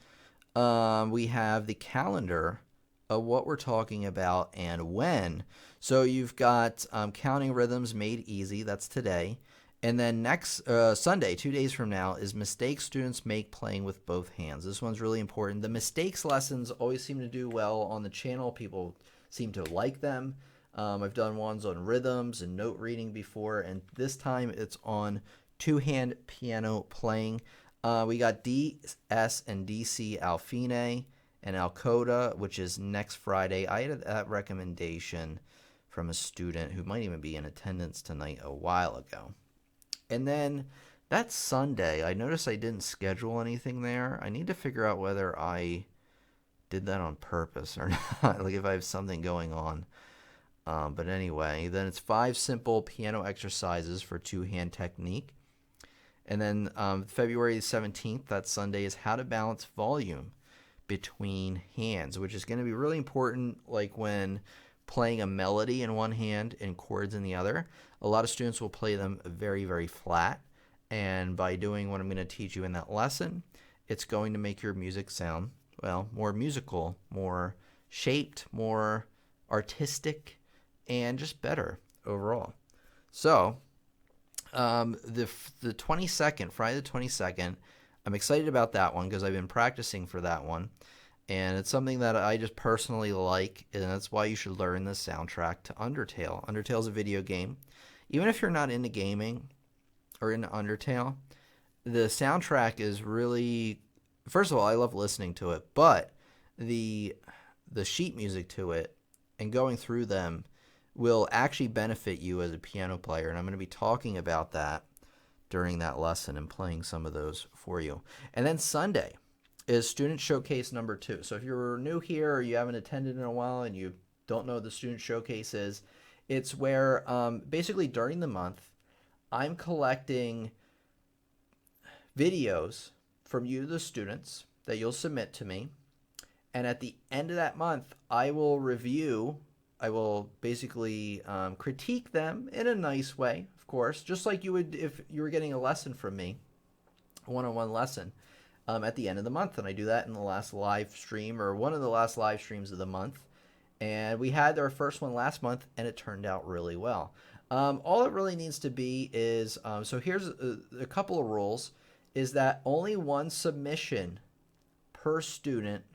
we have the calendar of what we're talking about and when. So you've got Counting Rhythms Made Easy, that's today. And then next Sunday, 2 days from now, is Mistakes Students Make Playing with Both Hands. This one's really important. The mistakes lessons always seem to do well on the channel. People seem to like them. I've done ones on rhythms and note reading before, and this time it's on two-hand piano playing. We got D, S, and DC Alfine and Alcoda, which is next Friday. I had that recommendation from a student who might even be in attendance tonight a while ago. And then that Sunday, I noticed I didn't schedule anything there. I need to figure out whether I did that on purpose or not, like if I have something going on. But anyway, then it's 5 simple piano exercises for two-hand technique. And then February 17th, that Sunday, is how to balance volume between hands, which is going to be really important, like when playing a melody in one hand and chords in the other. A lot of students will play them very, very flat. And by doing what I'm going to teach you in that lesson, it's going to make your music sound, well, more musical, more shaped, more artistic, and just better overall. So the 22nd, Friday the 22nd, I'm excited about that one because I've been practicing for that one. And it's something that I just personally like, and that's why you should learn the soundtrack to Undertale. Undertale's a video game. Even if you're not into gaming or into Undertale, the soundtrack is really, first of all, I love listening to it, but the sheet music to it and going through them will actually benefit you as a piano player, and I'm going to be talking about that during that lesson and playing some of those for you. And then Sunday is Student Showcase number 2. So if you're new here or you haven't attended in a while and you don't know what the Student Showcase is, it's where basically during the month I'm collecting videos from you, the students, that you'll submit to me. And at the end of that month, I will basically critique them in a nice way, of course, just like you would if you were getting a lesson from me, a one-on-one lesson at the end of the month. And I do that in the last live stream or one of the last live streams of the month. And we had our first one last month, and it turned out really well. All it really needs to be is, so here's a couple of rules, is that only one submission per student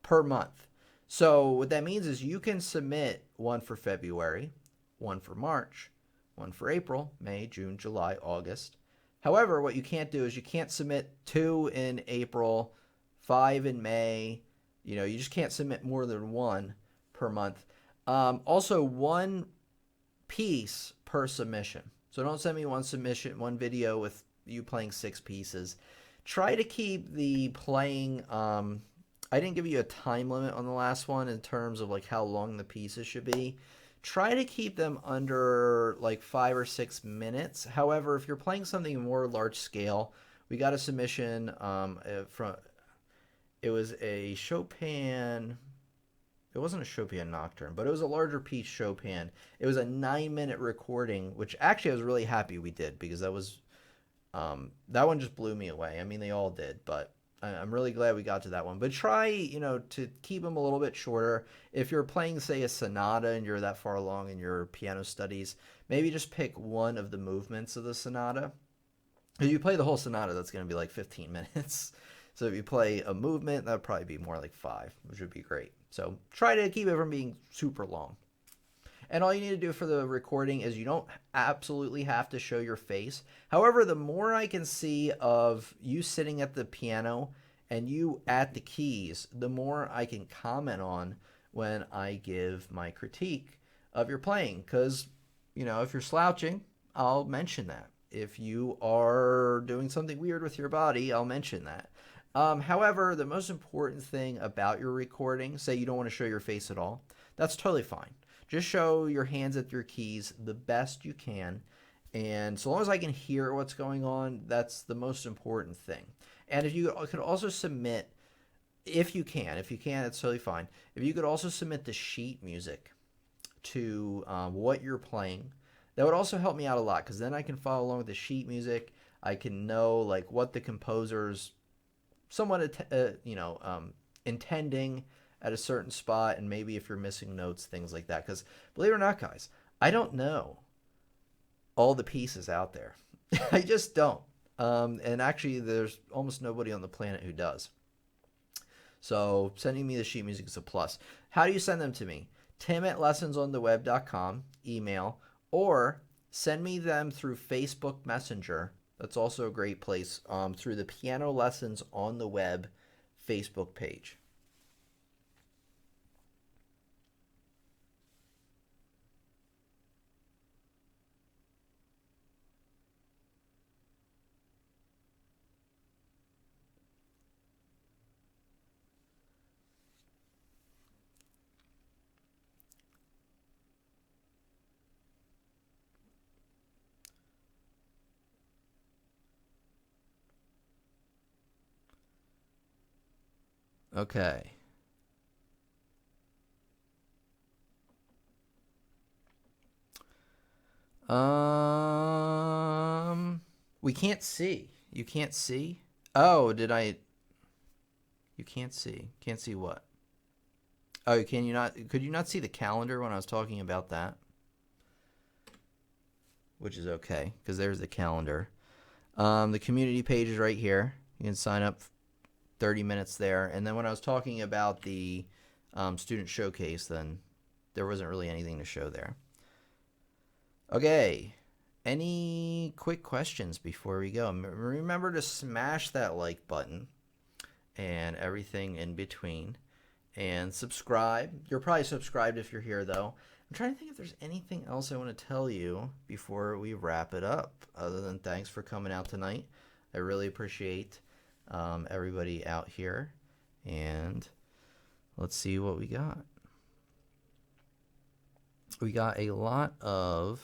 per month. So what that means is you can submit one for February, one for March, one for April, May, June, July, August. However, what you can't do is you can't submit 2 in April, 5 in May. You just can't submit more than 1 per month. Also, 1 piece per submission. So don't send me one submission, one video with you playing 6 pieces. Try to keep the playing, I didn't give you a time limit on the last one in terms of like how long the pieces should be. Try to keep them under like 5 or 6 minutes. However, if you're playing something more large scale, we got a submission it was a Chopin. It wasn't a Chopin Nocturne, but it was a larger piece Chopin. It was a 9-minute recording, which actually I was really happy we did because that was that one just blew me away. I mean, they all did, but I'm really glad we got to that one. But try, to keep them a little bit shorter. If you're playing, say, a sonata and you're that far along in your piano studies, maybe just pick one of the movements of the sonata. If you play the whole sonata, that's going to be like 15 minutes. So if you play a movement, that would probably be more like 5, which would be great. So try to keep it from being super long. And all you need to do for the recording is you don't absolutely have to show your face. However, the more I can see of you sitting at the piano and you at the keys, the more I can comment on when I give my critique of your playing. Because, if you're slouching, I'll mention that. If you are doing something weird with your body, I'll mention that. However, the most important thing about your recording, say you don't want to show your face at all, that's totally fine. Just show your hands at your keys the best you can. And so long as I can hear what's going on, that's the most important thing. And if you could also submit, if you can, it's totally fine. If you could also submit the sheet music to what you're playing, that would also help me out a lot, because then I can follow along with the sheet music. I can know like what the composer's somewhat, intending at a certain spot, and maybe if you're missing notes, things like that. Because believe it or not, guys, I don't know all the pieces out there. I just don't. And actually, there's almost nobody on the planet who does. So sending me the sheet music is a plus. How do you send them to me? tim@lessonsontheweb.com, email, or send me them through Facebook Messenger. That's also a great place, through the Piano Lessons on the Web Facebook page. Okay. We can't see. You can't see? Oh, did I? You can't see. Can't see what? Oh, can you not? Could you not see the calendar when I was talking about that? Which is okay, because there's the calendar. The community page is right here. You can sign up 30 minutes there. And then when I was talking about the student showcase, then there wasn't really anything to show there. Okay. Any quick questions before we go? Remember to smash that like button and everything in between. And subscribe. You're probably subscribed if you're here, though. I'm trying to think if there's anything else I want to tell you before we wrap it up, other than thanks for coming out tonight. I really appreciate everybody out here. And let's see what we got. We got a lot of...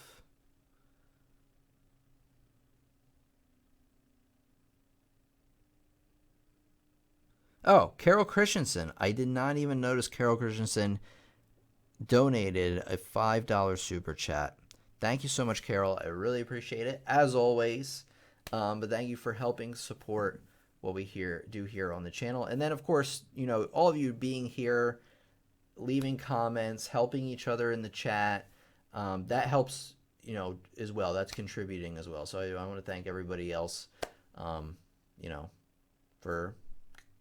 Oh, Carol Christensen. I did not even notice Carol Christensen donated a $5 super chat. Thank you so much, Carol. I really appreciate it, as always. But thank you for helping support what we do here on the channel. And then, of course, all of you being here, leaving comments, helping each other in the chat, that helps, as well. That's contributing as well. So I want to thank everybody else, for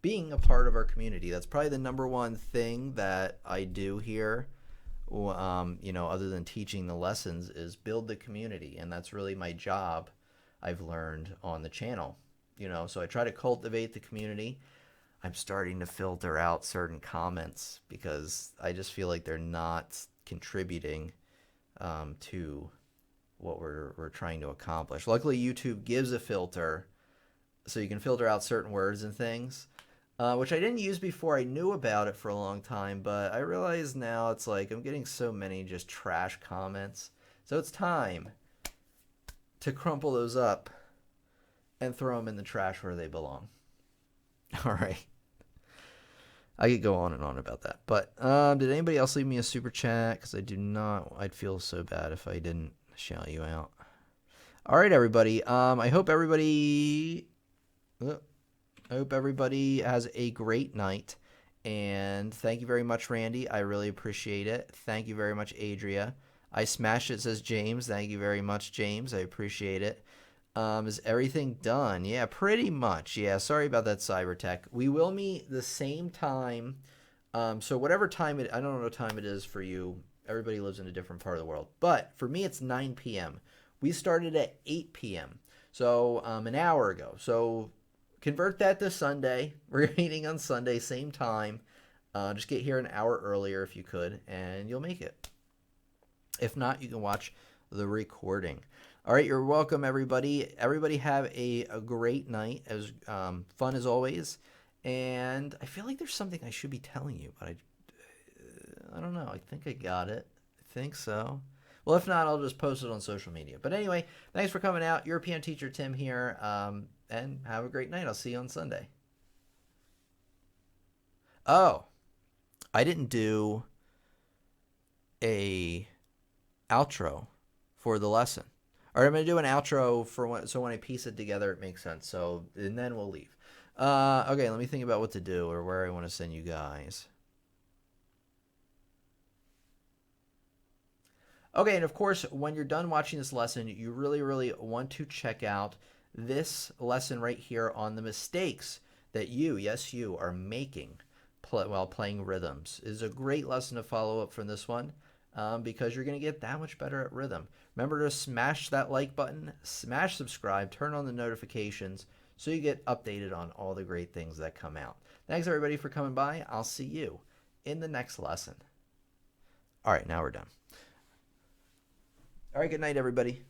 being a part of our community. That's probably the number one thing that I do here, other than teaching the lessons, is build the community. And that's really my job, I've learned on the channel. So I try to cultivate the community. I'm starting to filter out certain comments because I just feel like they're not contributing to what we're trying to accomplish. Luckily, YouTube gives a filter, so you can filter out certain words and things, which I didn't use before. I knew about it for a long time, but I realize now it's like I'm getting so many just trash comments. So it's time to crumple those up and throw them in the trash where they belong. All right. I could go on and on about that. But did anybody else leave me a super chat? Because I do not. I'd feel so bad if I didn't shout you out. All right, everybody. I hope everybody... I hope everybody has a great night. And thank you very much, Randy. I really appreciate it. Thank you very much, Adria. I smashed it, says James. Thank you very much, James. I appreciate it. Is everything done? Yeah, pretty much. Yeah, sorry about that, cyber tech. We will meet the same time. So whatever time I don't know what time it is for you. Everybody lives in a different part of the world. But for me, it's 9 p.m. We started at 8 p.m. So an hour ago. So convert that to Sunday. We're meeting on Sunday, same time. Just get here an hour earlier if you could, and you'll make it. If not, you can watch the recording. All right, you're welcome, everybody. Everybody have a great night. It was fun as always. And I feel like there's something I should be telling you, but I don't know. I think I got it. I think so. Well, if not, I'll just post it on social media. But anyway, thanks for coming out. European teacher Tim here. And have a great night. I'll see you on Sunday. Oh, I didn't do a outro for the lesson. All right, I'm going to do an outro so when I piece it together, it makes sense. So, and then we'll leave. Okay, let me think about what to do or where I want to send you guys. Okay, and of course, when you're done watching this lesson, you really, really want to check out this lesson right here on the mistakes that you, yes, you, are making while playing rhythms. It is a great lesson to follow up from this one because you're going to get that much better at rhythm. Remember to smash that like button, smash subscribe, turn on the notifications so you get updated on all the great things that come out. Thanks, everybody, for coming by. I'll see you in the next lesson. All right, now we're done. All right, good night, everybody.